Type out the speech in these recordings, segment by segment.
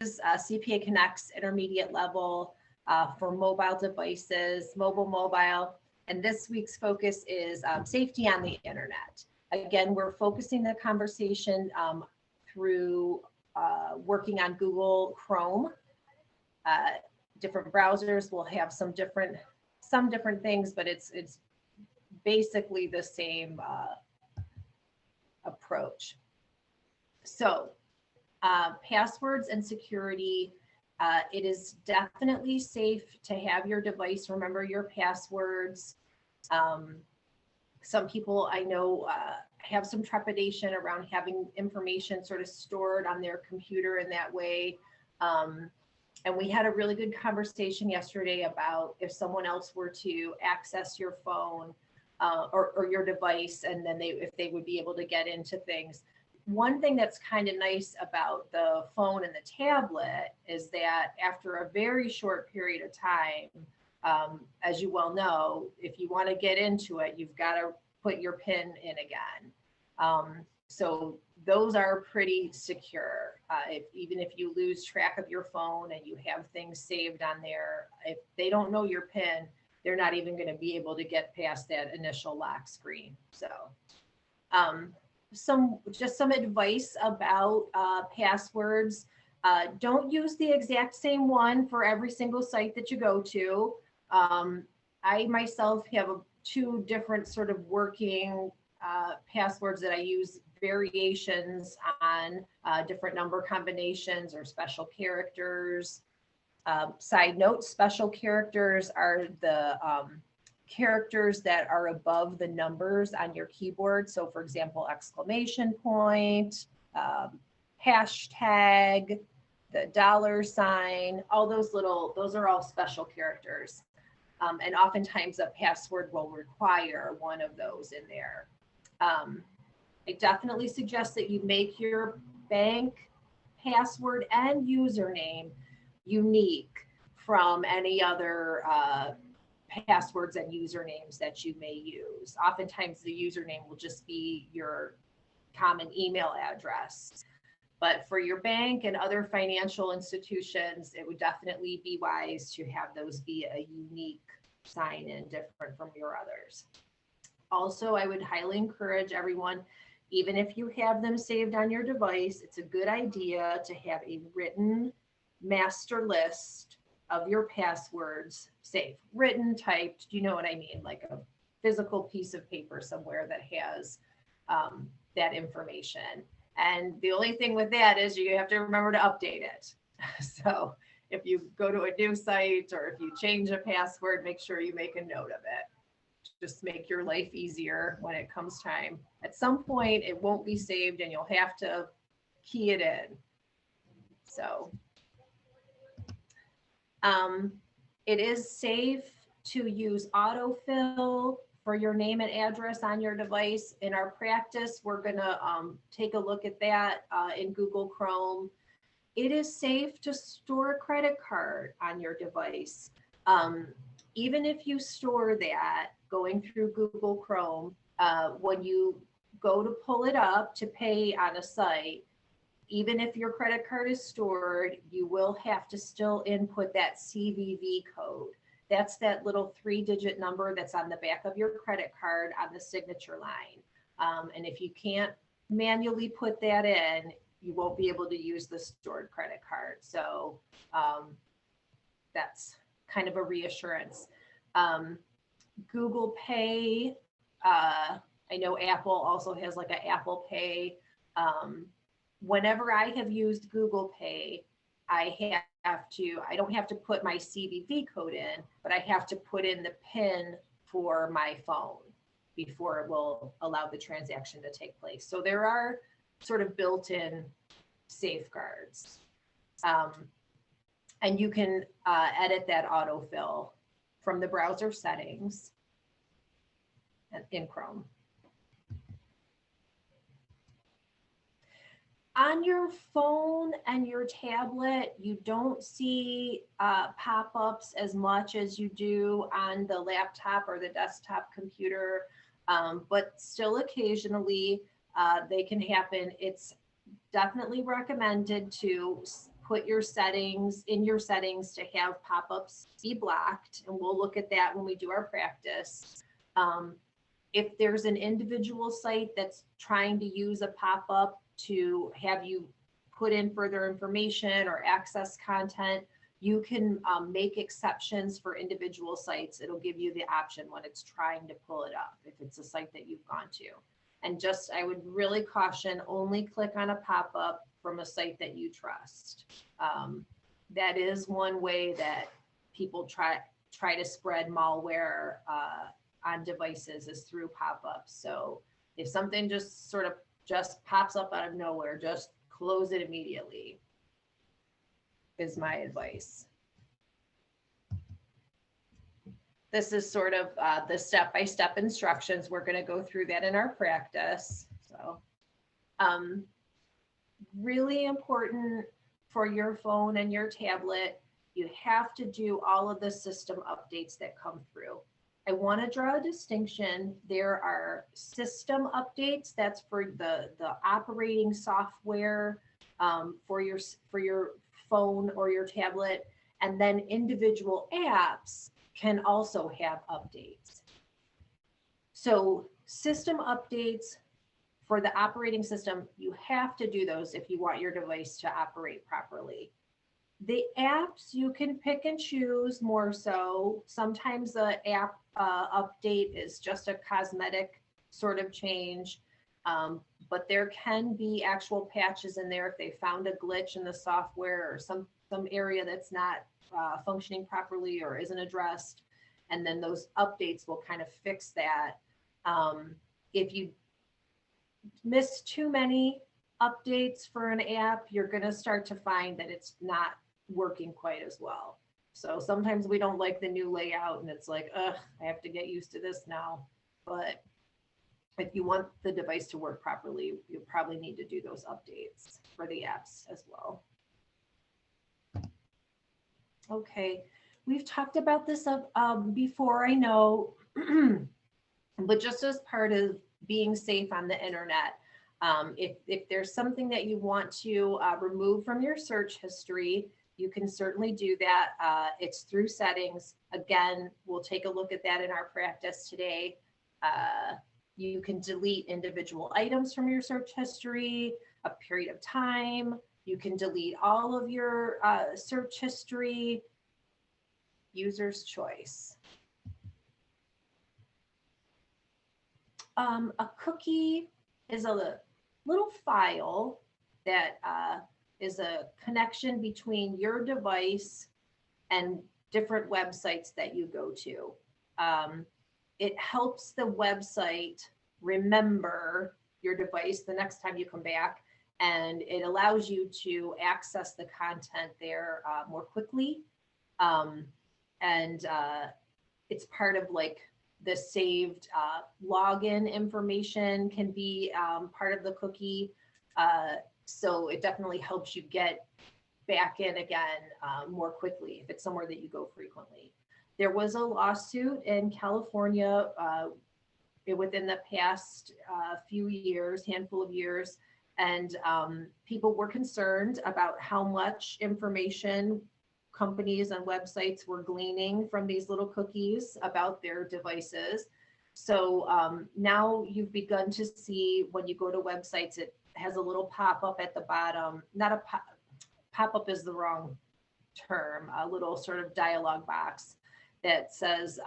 CPA Connect's intermediate level for mobile devices, mobile. And this week's focus is safety on the internet. Again, we're focusing the conversation through working on Google Chrome. Different browsers will have some different things, but it's basically the same approach. So passwords and security, it is definitely safe to have your device remember your passwords. Some people I know have some trepidation around having information sort of stored on their computer in that way. And we had a really good conversation yesterday about if someone else were to access your phone or your device, and then if they would be able to get into things. One thing that's kind of nice about the phone and the tablet is that after a very short period of time, as you well know, if you want to get into it, you've got to put your PIN in again. So those are pretty secure. Even if you lose track of your phone and you have things saved on there, if they don't know your PIN, they're not even going to be able to get past that initial lock screen. So some advice about passwords. Don't use the exact same one for every single site that you go to. I myself have two different sort of working passwords that I use variations on, different number combinations or special characters. Side note, special characters are the characters that are above the numbers on your keyboard. So for example, exclamation point, hashtag, the $sign, all those are all special characters. And oftentimes a password will require one of those in there. I definitely suggest that you make your bank password and username unique from any other passwords and usernames that you may use. Oftentimes the username will just be your common email address. But for your bank and other financial institutions, it would definitely be wise to have those be a unique sign-in, different from your others. Also, I would highly encourage everyone, even if you have them saved on your device, it's a good idea to have a written master list of your passwords saved. Written, typed, you know what I mean, like a physical piece of paper somewhere that has that information. And the only thing with that is you have to remember to update it. So if you go to a new site or if you change a password, make sure you make a note of it. Just make your life easier when it comes time. At some point, it won't be saved and you'll have to key it in. So it is safe to use autofill for your name and address on your device. In our practice, we're gonna take a look at that in Google Chrome. It is safe to store a credit card on your device. Even if you store that going through Google Chrome, when you go to pull it up to pay on a site, even if your credit card is stored, you will have to still input that CVV code. That's that little 3-digit number that's on the back of your credit card on the signature line. And if you can't manually put that in, you won't be able to use the stored credit card. So that's kind of a reassurance. Google Pay, I know Apple also has like an Apple Pay. Whenever I have used Google Pay, I don't have to put my CVV code in, but I have to put in the PIN for my phone before it will allow the transaction to take place. So there are sort of built-in safeguards. And you can edit that autofill from the browser settings in Chrome. On your phone and your tablet, you don't see pop-ups as much as you do on the laptop or the desktop computer, but still occasionally they can happen. It's definitely recommended to put your settings to have pop-ups be blocked, and we'll look at that when we do our practice. If there's an individual site that's trying to use a pop-up to have you put in further information or access content, you can make exceptions for individual sites. It'll give you the option when it's trying to pull it up, if it's a site that you've gone to. And just, I would really caution, only click on a pop-up from a site that you trust. That is one way that people try to spread malware on devices, is through pop-ups. So if something just sort of just pops up out of nowhere, just close it immediately, is my advice. This is sort of the step-by-step instructions. We're going to go through that in our practice. So really important for your phone and your tablet, you have to do all of the system updates that come through. I want to draw a distinction. There are system updates, that's for the operating software for your phone or your tablet, and then individual apps can also have updates. So system updates for the operating system, you have to do those if you want your device to operate properly. The apps, you can pick and choose more so. Sometimes the app update is just a cosmetic sort of change, but there can be actual patches in there if they found a glitch in the software or some area that's not functioning properly or isn't addressed, and then those updates will kind of fix that. If you miss too many updates for an app, you're going to start to find that it's not working quite as well. So sometimes we don't like the new layout and it's like, ugh, I have to get used to this now. But if you want the device to work properly, you probably need to do those updates for the apps as well. Okay, we've talked about this before, I know, but just as part of being safe on the internet, if there's something that you want to remove from your search history, you can certainly do that. It's through settings. Again, we'll take a look at that in our practice today. You can delete individual items from your search history, a period of time. You can delete all of your search history. User's choice. A cookie is a little file that is a connection between your device and different websites that you go to. It helps the website remember your device the next time you come back, and it allows you to access the content there more quickly. It's part of like the saved login information can be part of the cookie. So it definitely helps you get back in again more quickly if it's somewhere that you go frequently. There was a lawsuit in California within the past few years, handful of years, and people were concerned about how much information companies and websites were gleaning from these little cookies about their devices. So now you've begun to see, when you go to websites, it has a little pop-up at the bottom. Not a pop-up is the wrong term, a little sort of dialog box that says,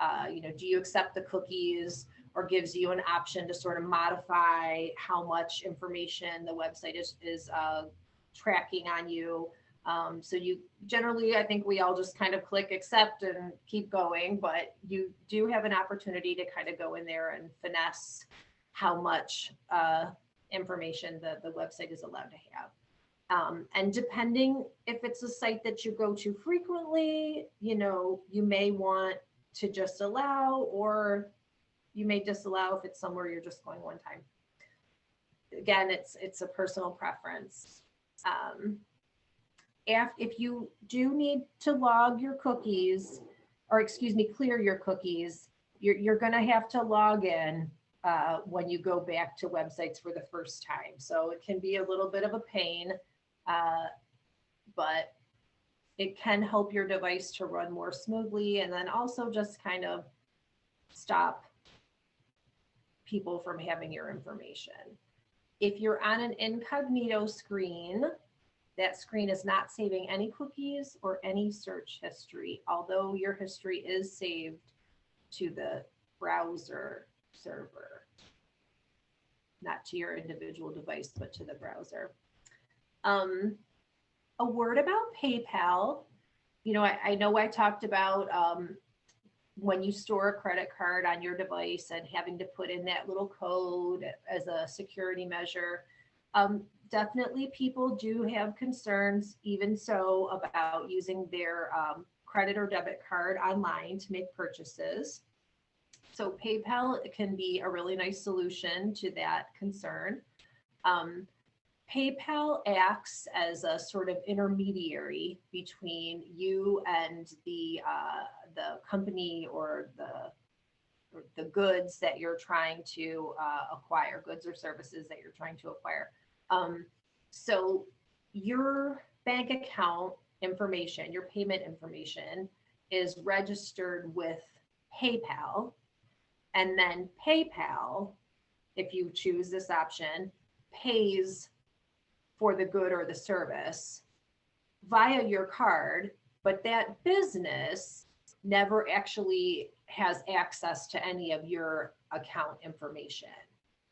do you accept the cookies, or gives you an option to sort of modify how much information the website is tracking on you. So you generally, I think we all just kind of click accept and keep going, but you do have an opportunity to kind of go in there and finesse how much information the website is allowed to have. And depending if it's a site that you go to frequently, you may want to just allow, or you may disallow if it's somewhere you're just going one time. Again, it's a personal preference. If you do need to log your cookies, or clear your cookies, you're going to have to log in when you go back to websites for the first time. So it can be a little bit of a pain. but it can help your device to run more smoothly, and then also just kind of stop people from having your information. If you're on an incognito screen, that screen is not saving any cookies or any search history, although your history is saved to the browser server, not to your individual device, but to the browser. A word about PayPal. You know, I know I talked about when you store a credit card on your device and having to put in that little code as a security measure. Definitely people do have concerns, even so, about using their credit or debit card online to make purchases. So PayPal can be a really nice solution to that concern. PayPal acts as a sort of intermediary between you and the company or the goods that you're trying to acquire, goods or services that you're trying to acquire. So your bank account information, your payment information is registered with PayPal, and then PayPal, if you choose this option, pays for the good or the service via your card, but that business never actually has access to any of your account information.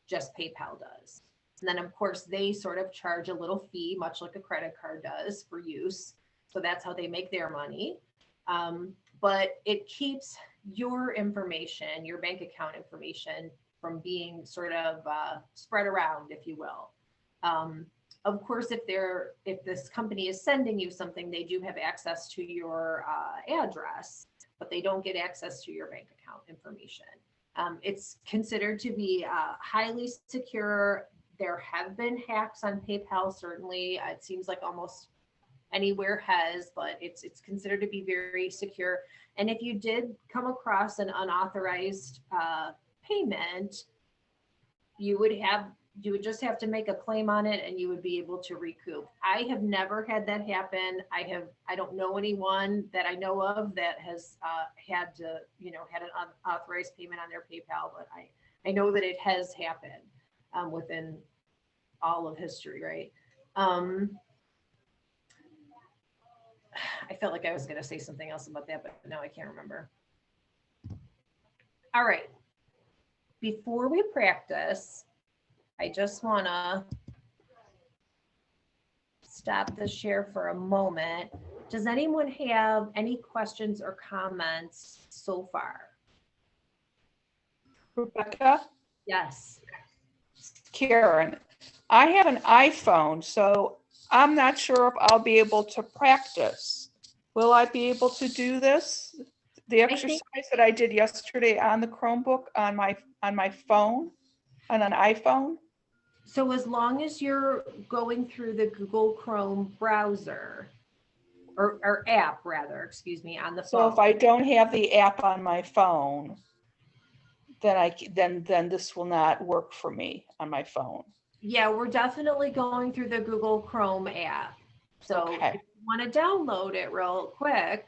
Just PayPal does. And then of course they sort of charge a little fee, much like a credit card does, for use. So that's how they make their money. But it keeps your information, your bank account information, from being sort of spread around, if you will. Of course, if this company is sending you something, they do have access to your address, but they don't get access to your bank account information. It's considered to be highly secure. There have been hacks on PayPal, certainly. It seems like almost anywhere has, but it's considered to be very secure. And if you did come across an unauthorized payment, you would just have to make a claim on it and you would be able to recoup. I have never had that happen. I don't know anyone that I know of that has had an unauthorized payment on their PayPal, but I know that it has happened within all of history, right? I felt like I was going to say something else about that, but now I can't remember. All right. Before we practice, I just want to stop the share for a moment. Does anyone have any questions or comments so far? Rebecca? Yes. Karen, I have an iPhone, so I'm not sure if I'll be able to practice. Will I be able to do this? The exercise that I did yesterday on the Chromebook on my phone, on an iPhone? So as long as you're going through the Google Chrome browser or app rather, excuse me, on the phone. So if I don't have the app on my phone, then this will not work for me on my phone. Yeah, we're definitely going through the Google Chrome app. So okay. If you want to download it real quick.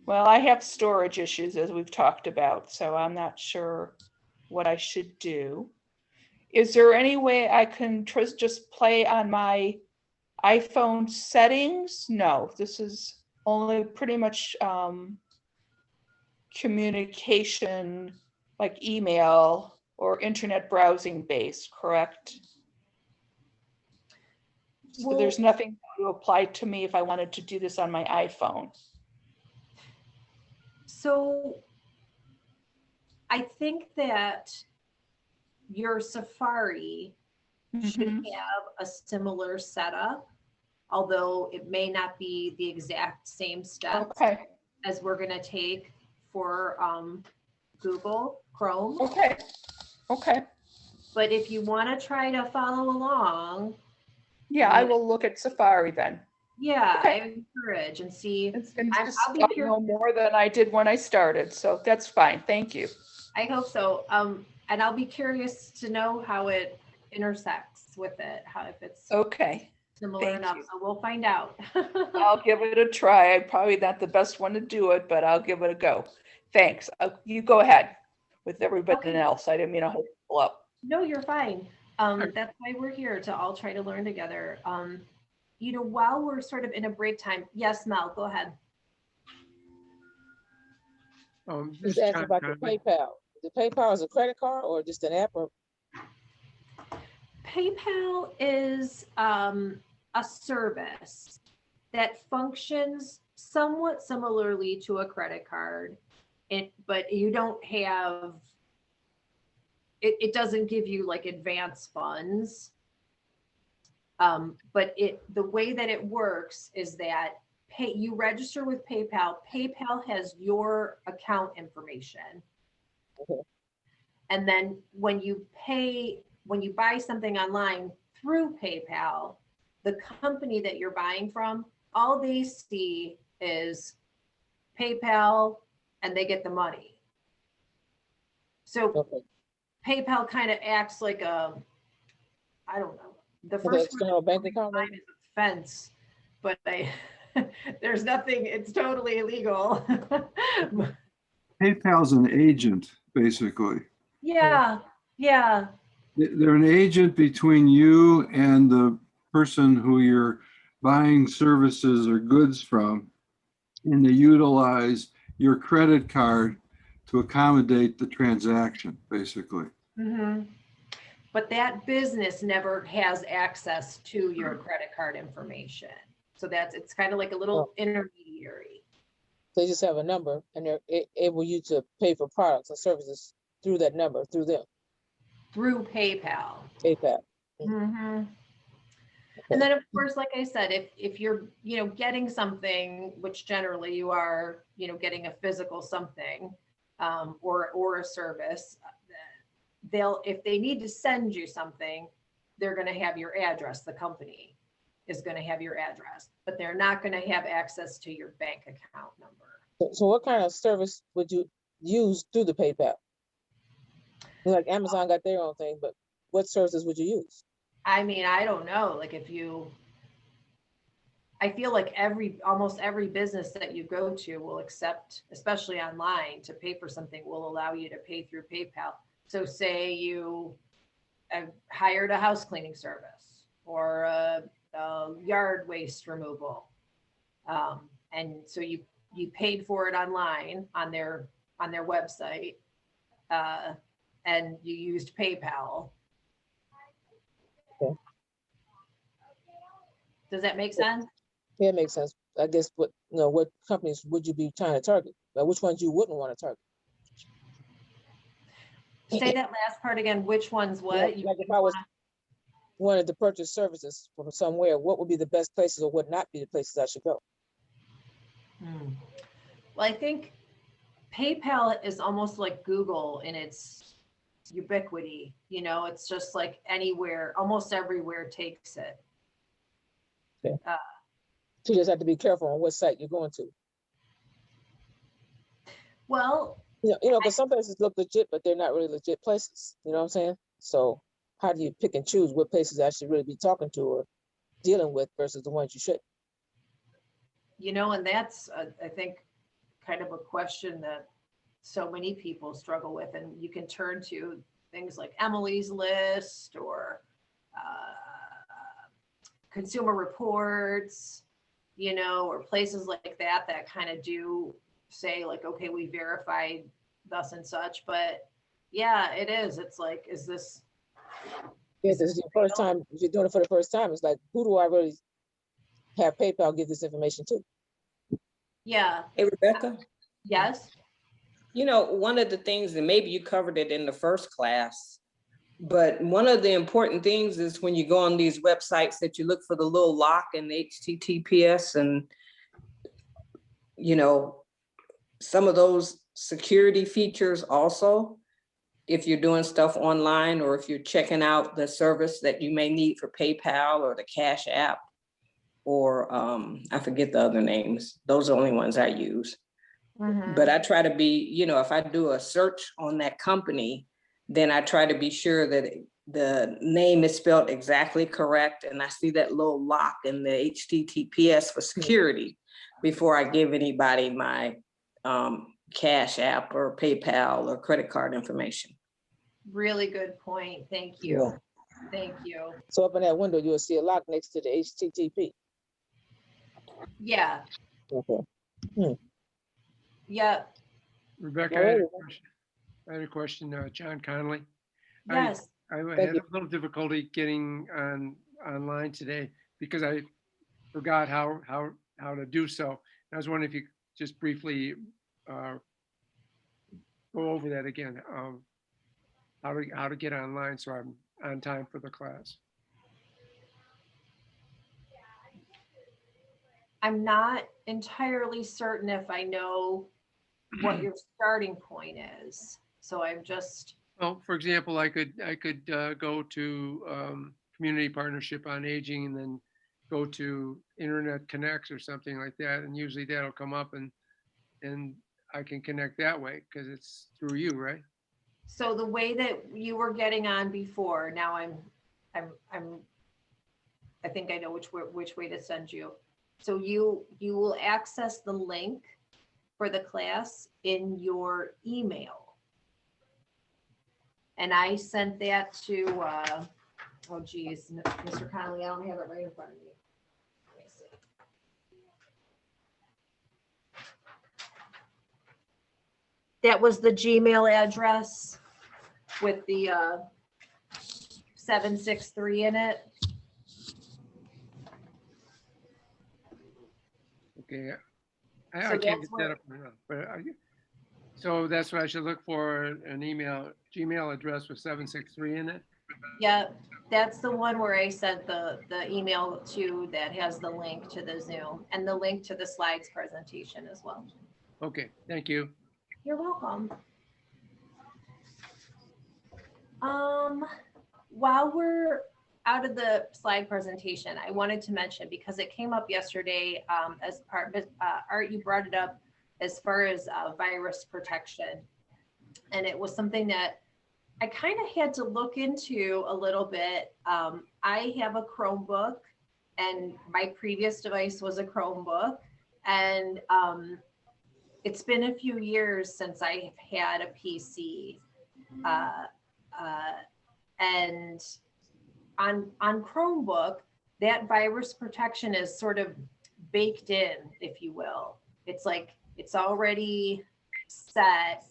Well, I have storage issues, as we've talked about, so I'm not sure what I should do. Is there any way I can just play on my iPhone settings? No, this is only pretty much communication, like email or internet browsing based, correct? So Well, there's nothing to apply to me if I wanted to do this on my iPhone. So I think that your Safari should have a similar setup, although it may not be the exact same steps as we're going to take for Google Chrome. Okay. But if you want to try to follow along. Yeah, I will look at Safari then. Yeah, I encourage and see. I'll know more than I did when I started, so that's fine. Thank you. I hope so. And I'll be curious to know how it intersects with it, if it's okay. similar Thank enough, you. so we'll find out. I'll give it a try. I'm probably not the best one to do it, but I'll give it a go. Thanks. You go ahead with everybody Okay. else. I didn't mean to hold people up. No, you're fine. That's why we're here, to all try to learn together. While we're sort of in a break time, yes, Mel, go ahead. Just asking about the PayPal. The PayPal is a credit card or just an app? Or PayPal is a service that functions somewhat similarly to a credit card, but you don't have it doesn't give you like advance funds. But the way that it works is that you register with PayPal. PayPal has your account information. Okay. And then when you buy something online through PayPal, the company that you're buying from, all they see is PayPal and they get the money. So okay. PayPal kind of acts like I don't know. The Okay, first external bank account one number? is a fence, but there's nothing, it's totally illegal. PayPal's an agent, basically. Yeah, yeah. They're an agent between you and the person who you're buying services or goods from, and they utilize your credit card to accommodate the transaction, basically. Mm-hmm. But that business never has access to your credit card information. So it's kind of like a little intermediary. They just have a number and they're able you to pay for products and services through that number, through them. Through PayPal. PayPal. Mm-hmm. And then, of course, like I said, if you're, getting something, which generally you are, getting a physical something, or a service, if they need to send you something, they're going to have your address. The company is going to have your address, but they're not going to have access to your bank account number. So what kind of service would you use through the PayPal? Like Amazon got their own thing, but what services would you use? I mean, I don't know. Like I feel like almost every business that you go to will accept, especially online, to pay for something will allow you to pay through PayPal. So say you hired a house cleaning service or a yard waste removal. And so you paid for it online on their website, and you used PayPal. Okay. Does that make sense? Yeah, it makes sense. I guess what companies would you be trying to target? Which ones you wouldn't want to target? Say that last part again. Which ones? What? Like if I wanted to purchase services from somewhere, what would be the best places or would not be the places I should go? Well, I think PayPal is almost like Google in its ubiquity. It's just like anywhere, almost everywhere takes it. Okay. So you just have to be careful on what site you're going to. Well, because some places look legit, but they're not really legit places. You know what I'm saying? So how do you pick and choose what places I should really be talking to or dealing with versus the ones you shouldn't? And that's, I think, kind of a question that so many people struggle with. And you can turn to things like Emily's List or Consumer Reports, or places like that kind of do say like, okay, we verified thus and such. But yeah, it is. It's like, is this? Yes, this is your first time. If you're doing it for the first time, it's like, who do I really have PayPal give this information to? Yeah. Hey, Rebecca. Yes. One of the things, and maybe you covered it in the first class, but one of the important things is when you go on these websites that you look for the little lock and HTTPS and, some of those security features also, if you're doing stuff online or if you're checking out the service that you may need for PayPal or the Cash App or I forget the other names. Those are the only ones I use. Mm-hmm. But I try to be, if I do a search on that company, then I try to be sure that the name is spelled exactly correct, and I see that little lock in the HTTPS for security before I give anybody my Cash App or PayPal or credit card information. Really good point. Thank you. Yeah. Thank you. So up in that window, you'll see a lock next to the HTTP. Yeah. Okay. Yeah. Rebecca, All right. I had a question, John Connolly. Yes. I Thank had you. a little difficulty getting online today because I forgot how to do so. I was wondering if you could just briefly go over that again, how to get online so I'm on time for the class. I'm not entirely certain if I know what your starting point is. So I'm just, Well, for example, I could go to Community Partnership on Aging and then go to Internet Connects or something like that, and usually that'll come up and I can connect that way because it's through you, right? so the way that you were getting on before, now I think I know which way to send you. So you will access the link for the class in your email. And I sent that to, oh geez, Mr. Connolly, I don't have it right in front of me. Let me see. That was the Gmail address with the 763 in it. Okay, So I can't that's get where- that up right now, but so that's what I should look for, an Gmail address with 763 in it. Yeah, that's the one where I sent the email to that has the link to the Zoom and the link to the slides presentation as well. Okay, thank you. You're welcome. While we're out of the slide presentation, I wanted to mention, because it came up yesterday, as part, Art, you brought it up as far as virus protection. And it was something that I kind of had to look into a little bit. I have a Chromebook, and my previous device was a Chromebook. And it's been a few years since I had a PC. And on Chromebook, that virus protection is sort of baked in, if you will. It's like, it's already set,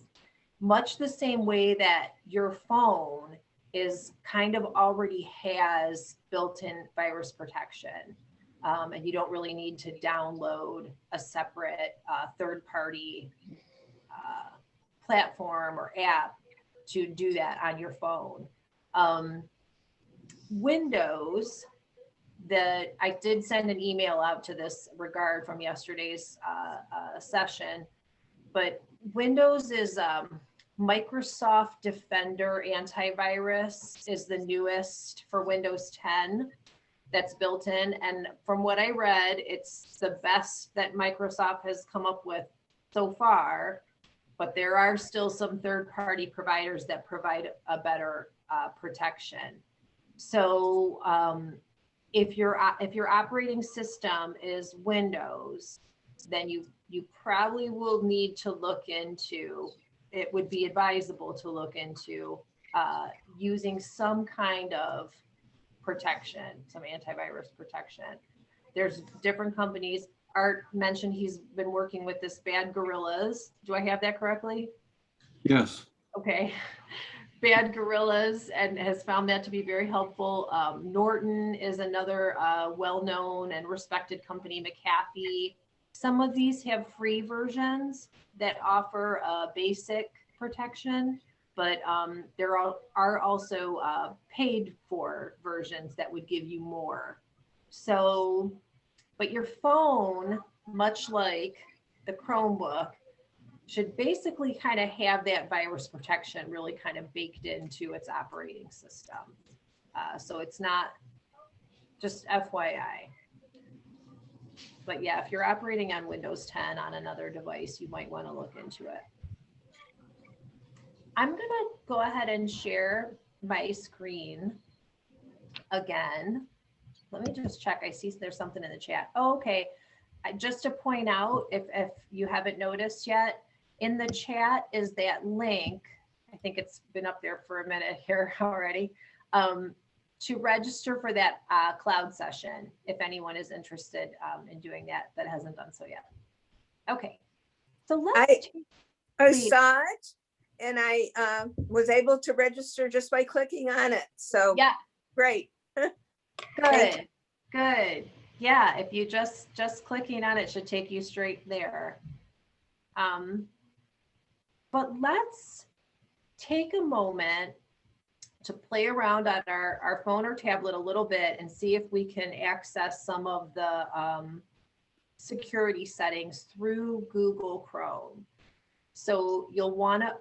much the same way that your phone is kind of already has built-in virus protection. And you don't really need to download a separate third-party platform or app to do that on your phone. Windows, I did send an email out to this regard from yesterday's session, but Windows is Microsoft Defender antivirus is the newest for Windows 10 that's built in. And from what I read, it's the best that Microsoft has come up with so far, but there are still some third-party providers that provide a better protection. So if your operating system is Windows, then you probably will need to look into, it would be advisable to look into using some kind of protection, some antivirus protection. There's different companies. Art mentioned he's been working with this Bad Gorillas. Do I have that correctly? Yes. Okay. Bad Gorillas, and has found that to be very helpful. Norton is another well-known and respected company, McAfee. Some of these have free versions that offer basic protection, but there are also paid for versions that would give you more. So, but your phone, much like the Chromebook, should basically kind of have that virus protection really kind of baked into its operating system. So it's not, just FYI. But yeah, if you're operating on Windows 10 on another device, you might want to look into it. I'm gonna go ahead and share my screen again. Let me just check. I see there's something in the chat. Oh, okay. Just to point out, if you haven't noticed yet, in the chat is that link. I think it's been up there for a minute here already. To register for that cloud session, if anyone is interested in doing that hasn't done so yet. Okay, so let's. I please. saw it and I was able to register just by clicking on it. So Yeah, great. good, good. Yeah, if you just clicking on it should take you straight there. But let's take a moment to play around on our phone or tablet a little bit and see if we can access some of the security settings through Google Chrome. So you'll want to